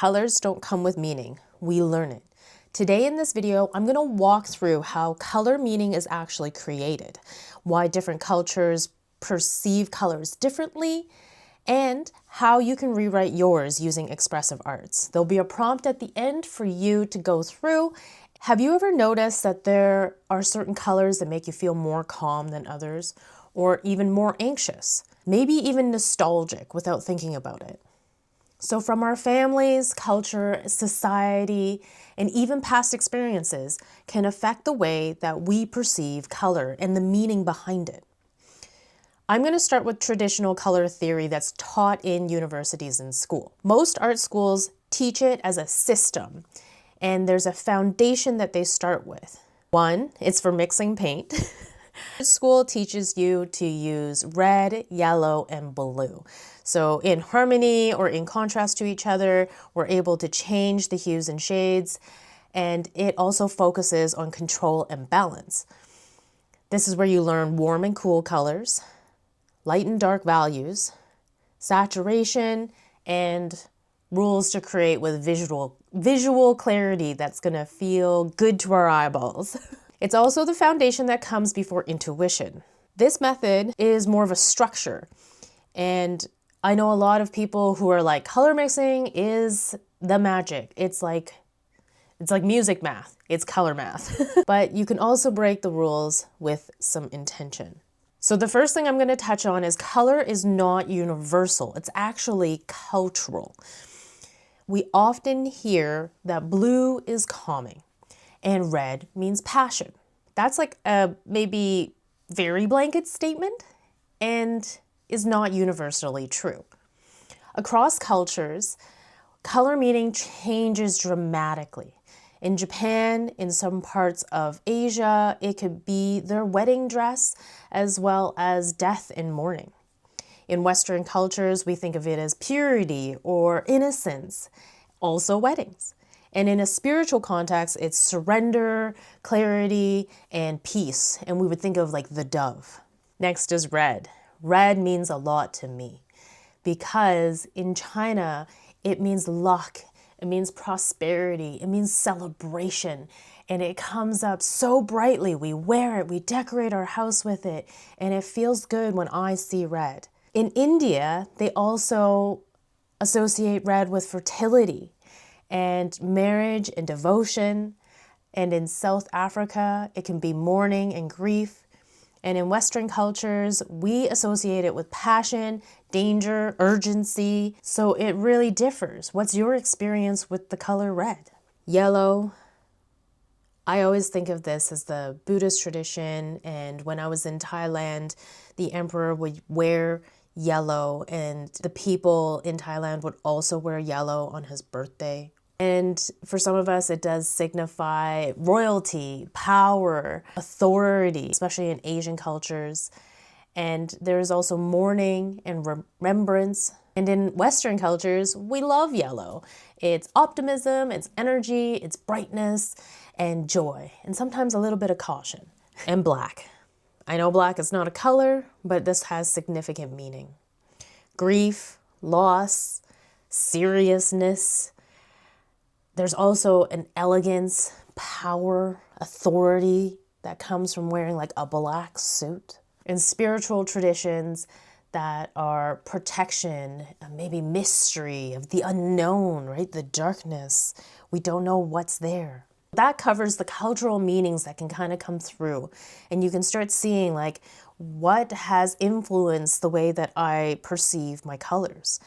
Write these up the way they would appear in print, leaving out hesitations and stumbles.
Colors don't come with meaning. We learn it. Today in this video, I'm going to walk through how color meaning is actually created, why different cultures perceive colors differently, and how you can rewrite yours using expressive arts. There'll be a prompt at the end for you to go through. Have you ever noticed that there are certain colors that make you feel more calm than others, or even more anxious, maybe even nostalgic without thinking about it? So from our families, culture, society, and even past experiences can affect the way that we perceive color and the meaning behind it. I'm going to start with traditional color theory that's taught in universities and school. Most art schools teach it as a system, and there's a foundation that they start with. One, it's for mixing paint. School teaches you to use red, yellow, and blue. So in harmony or in contrast to each other, we're able to change the hues and shades, and it also focuses on control and balance. This is where you learn warm and cool colors, light and dark values, saturation, and rules to create with visual clarity that's going to feel good to our eyeballs. It's also the foundation that comes before intuition. This method is more of a structure, and I know a lot of people who are like, color mixing is the magic. It's like music math. It's color math. But you can also break the rules with some intention. So the first thing I'm going to touch on is color is not universal. It's actually cultural. We often hear that blue is calming and red means passion. That's like a maybe very blanket statement and is not universally true. Across cultures, color meaning changes dramatically. In Japan, in some parts of Asia, it could be their wedding dress as well as death and mourning. In Western cultures, we think of it as purity or innocence, also weddings. And in a spiritual context, it's surrender, clarity, and peace. And we would think of like the dove. Next is red. Red means a lot to me because in China, it means luck. It means prosperity. It means celebration. And it comes up so brightly. We wear it. We decorate our house with it. And it feels good when I see red. In India, they also associate red with fertility and marriage and devotion. And in South Africa, it can be mourning and grief. And in Western cultures, we associate it with passion, danger, urgency. So it really differs. What's your experience with the color red? Yellow. I always think of this as the Buddhist tradition. And when I was in Thailand, the emperor would wear yellow, and the people in Thailand would also wear yellow on his birthday. And for some of us, it does signify royalty, power, authority, especially in Asian cultures. And there's also mourning and remembrance. And in Western cultures, we love yellow. It's optimism, it's energy, it's brightness, and joy, and sometimes a little bit of caution. And black. I know black is not a color, but this has significant meaning. Grief, loss, seriousness. There's also an elegance, power, authority that comes from wearing like a black suit. In spiritual traditions that are protection, maybe mystery of the unknown, right? The darkness. We don't know what's there. That covers the cultural meanings that can kind of come through. And you can start seeing like what has influenced the way that I perceive my colors.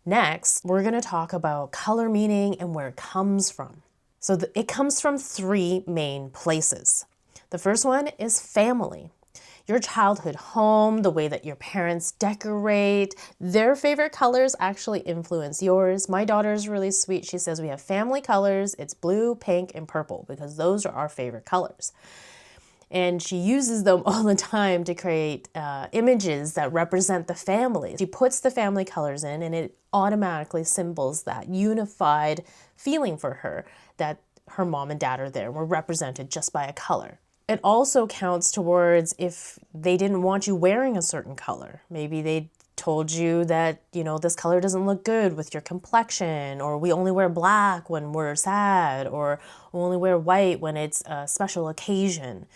Next, we're going to talk about color meaning and where it comes from. So it comes from three main places. The first one is family. Your childhood home, the way that your parents decorate, their favorite colors actually influence yours. My daughter's really sweet. She says we have family colors. It's blue, pink, and purple because those are our favorite colors. And she uses them all the time to create images that represent the family. She puts the family colors in, and it automatically symbols that unified feeling for her that her mom and dad are there and we're represented just by a color. It also counts towards if they didn't want you wearing a certain color. Maybe they told you that, you know, this color doesn't look good with your complexion, or we only wear black when we're sad, or we only wear white when it's a special occasion.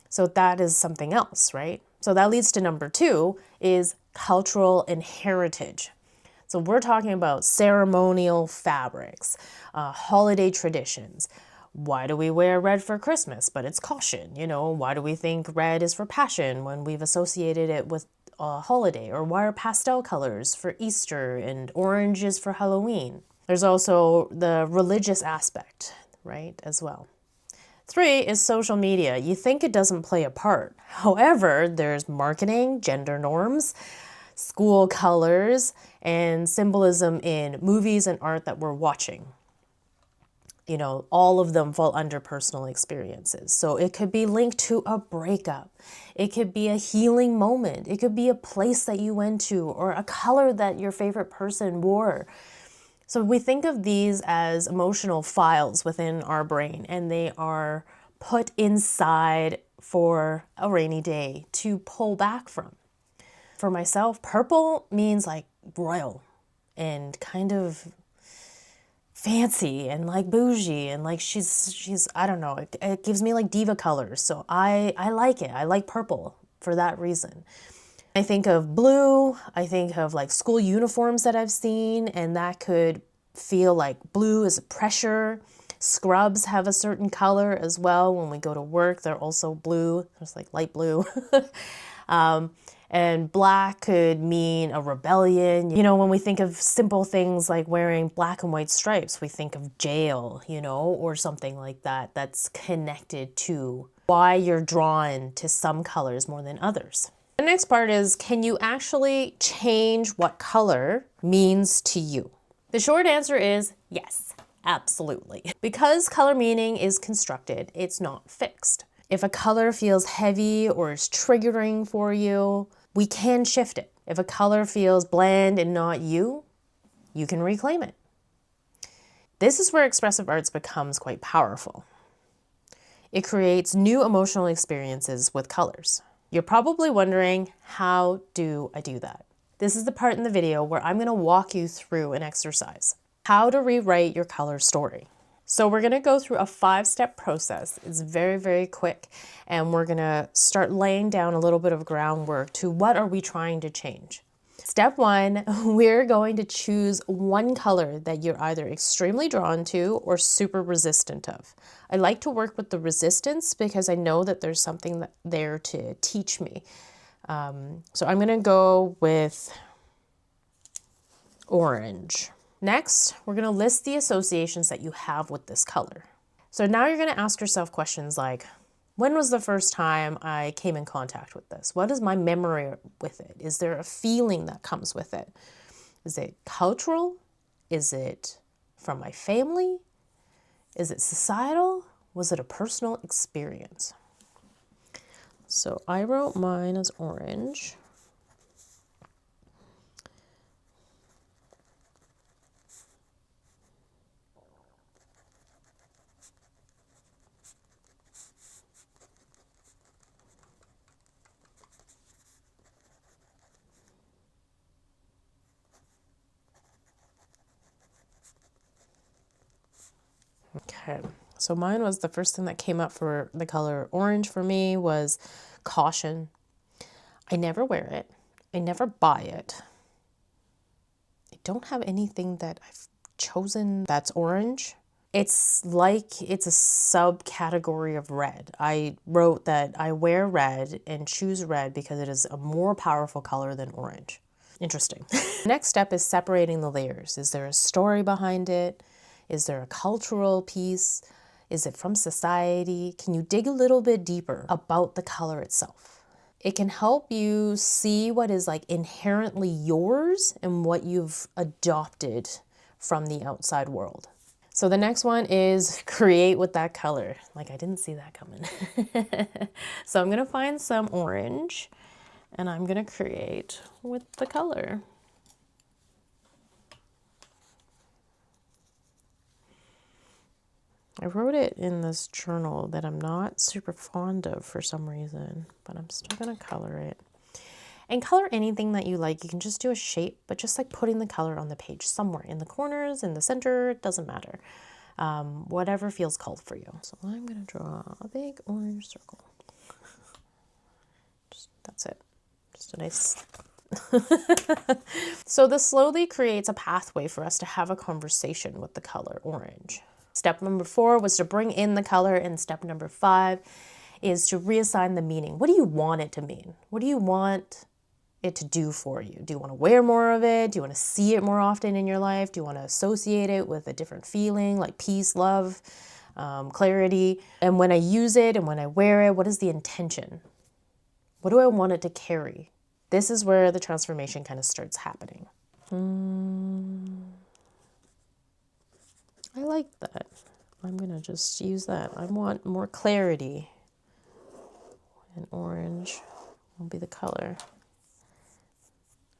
So that is something else, right? So that leads to number 2 is cultural and heritage. So we're talking about ceremonial fabrics, holiday traditions. Why do we wear red for Christmas, but it's caution? You know, why do we think red is for passion when we've associated it with a holiday? Or why are pastel colors for Easter and orange is for Halloween? There's also the religious aspect, right, as well. 3 is social media. You think it doesn't play a part. However, there's marketing, gender norms, school colors, and symbolism in movies and art that we're watching. You know, all of them fall under personal experiences. So it could be linked to a breakup. It could be a healing moment. It could be a place that you went to or a color that your favorite person wore. So we think of these as emotional files within our brain, and they are put inside for a rainy day to pull back from. For myself, purple means like royal and kind of fancy and like bougie, and like she's I don't know, it gives me like diva colors. So I like it. I like purple for that reason. I think of blue, I think of like school uniforms that I've seen, and that could feel like blue is pressure. Scrubs have a certain color as well. When we go to work, they're also blue. There's like light blue. And black could mean a rebellion. You know, when we think of simple things like wearing black and white stripes, we think of jail, you know, or something like that that's connected to why you're drawn to some colors more than others. The next part is, can you actually change what color means to you? The short answer is yes, absolutely. Because color meaning is constructed, it's not fixed. If a color feels heavy or is triggering for you, we can shift it. If a color feels bland and not you, you can reclaim it. This is where expressive arts becomes quite powerful. It creates new emotional experiences with colors. You're probably wondering, how do I do that? This is the part in the video where I'm going to walk you through an exercise. How to rewrite your color story. So we're going to go through a 5-step process. It's very, very quick. And we're going to start laying down a little bit of groundwork to what are we trying to change. Step 1, we're going to choose one color that you're either extremely drawn to or super resistant of. I like to work with the resistance because I know that there's something there to teach me. So I'm going to go with orange. Next, we're going to list the associations that you have with this color. So now you're going to ask yourself questions like, when was the first time I came in contact with this? What is my memory with it? Is there a feeling that comes with it? Is it cultural? Is it from my family? Is it societal? Was it a personal experience? So I wrote mine as orange. Okay, so mine was the first thing that came up for the color orange for me was caution. I never wear it. I never buy it. I don't have anything that I've chosen that's orange. It's like it's a subcategory of red. I wrote that I wear red and choose red because it is a more powerful color than orange. Interesting. Next step is separating the layers. Is there a story behind it? Is there a cultural piece? Is it from society? Can you dig a little bit deeper about the color itself? It can help you see what is like inherently yours and what you've adopted from the outside world. So the next one is create with that color. Like I didn't see that coming. So I'm gonna find some orange and I'm gonna create with the color. I wrote it in this journal that I'm not super fond of for some reason, but I'm still gonna color it. And color anything that you like. You can just do a shape, but just like putting the color on the page somewhere in the corners, in the center, it doesn't matter. Whatever feels called for you. So I'm going to draw a big orange circle. That's it. Just a nice... So this slowly creates a pathway for us to have a conversation with the color orange. Step number 4 was to bring in the color, and step number 5 is to reassign the meaning. What do you want it to mean? What do you want it to do for you? Do you want to wear more of it? Do you want to see it more often in your life? Do you want to associate it with a different feeling like peace, love, clarity? And when I use it and when I wear it, what is the intention? What do I want it to carry? This is where the transformation kind of starts happening. I like that. I'm going to just use that. I want more clarity. And orange will be the color.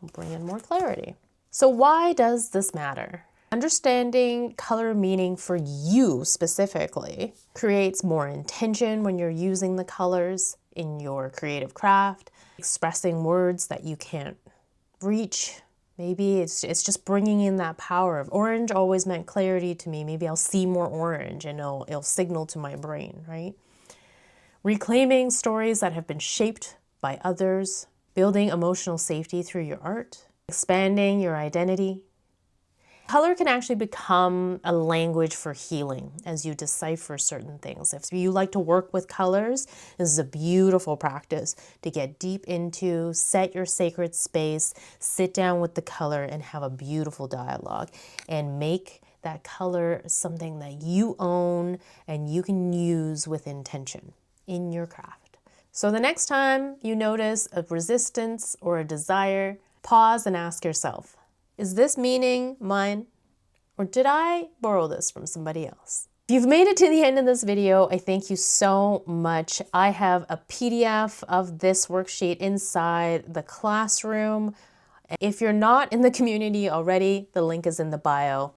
I'll bring in more clarity. So why does this matter? Understanding color meaning for you specifically creates more intention when you're using the colors in your creative craft, expressing words that you can't reach. Maybe it's just bringing in that power of orange always meant clarity to me. Maybe I'll see more orange and it'll signal to my brain, right? Reclaiming stories that have been shaped by others, building emotional safety through your art, expanding your identity. Color can actually become a language for healing as you decipher certain things. If you like to work with colors, this is a beautiful practice to get deep into, set your sacred space, sit down with the color and have a beautiful dialogue and make that color something that you own and you can use with intention in your craft. So the next time you notice a resistance or a desire, pause and ask yourself, is this meaning mine, or did I borrow this from somebody else? If you've made it to the end of this video, I thank you so much. I have a PDF of this worksheet inside the classroom. If you're not in the community already, the link is in the bio.